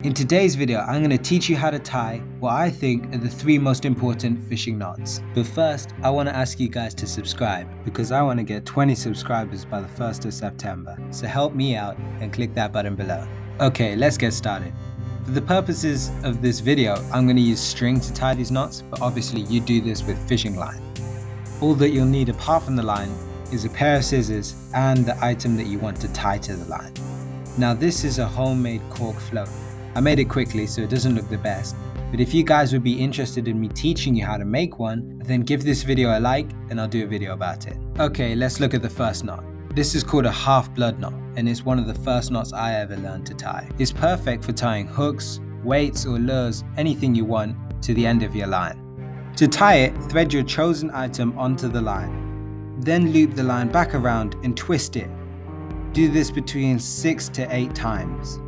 In today's video, I'm going to teach you how to tie what I think are the 3 most important fishing knots. But first, I want to ask you guys to subscribe because I want to get 20 subscribers by the 1st of September. So help me out and click that button below. Okay, let's get started. For the purposes of this video, I'm going to use string to tie these knots, but obviously you do this with fishing line. All that you'll need apart from the line is a pair of scissors and the item that you want to tie to the line. Now this is a homemade cork float. I made it quickly so it doesn't look the best, but if you guys would be interested in me teaching you how to make one, then give this video a like and I'll do a video about it. Okay, let's look at the first knot. This is called a half blood knot and it's one of the first knots I ever learned to tie. It's perfect for tying hooks, weights or lures, anything you want, to the end of your line. To tie it, thread your chosen item onto the line. Then loop the line back around and twist it. Do this between 6 to 8 times.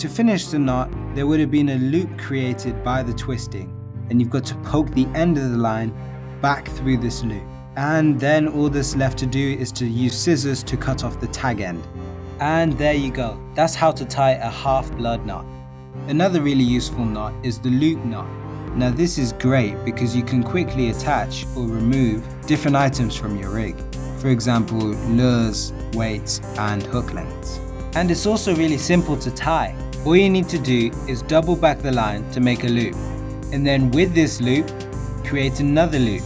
To finish the knot, there would have been a loop created by the twisting, and you've got to poke the end of the line back through this loop. And then all that's left to do is to use scissors to cut off the tag end. And there you go. That's how to tie a half blood knot. Another really useful knot is the loop knot. Now this is great because you can quickly attach or remove different items from your rig. For example, lures, weights, and hook lengths. And it's also really simple to tie. All you need to do is double back the line to make a loop. And then with this loop, create another loop.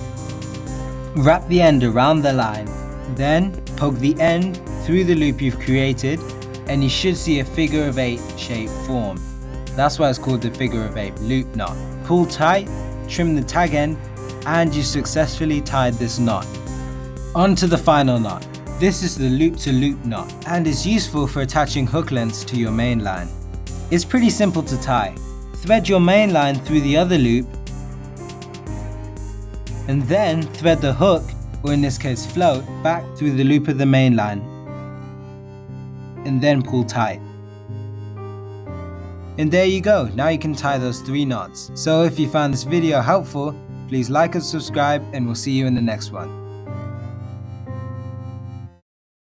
Wrap the end around the line. Then poke the end through the loop you've created and you should see a figure of 8 shape form. That's why it's called the figure of 8 loop knot. Pull tight, trim the tag end, and you successfully tied this knot. On to the final knot. This is the loop to loop knot and is useful for attaching hook lengths to your main line. It's pretty simple to tie. Thread your main line through the other loop and then thread the hook, or in this case float, back through the loop of the main line and then pull tight. And there you go, now you can tie those 3 knots. So if you found this video helpful, please like and subscribe and we'll see you in the next one.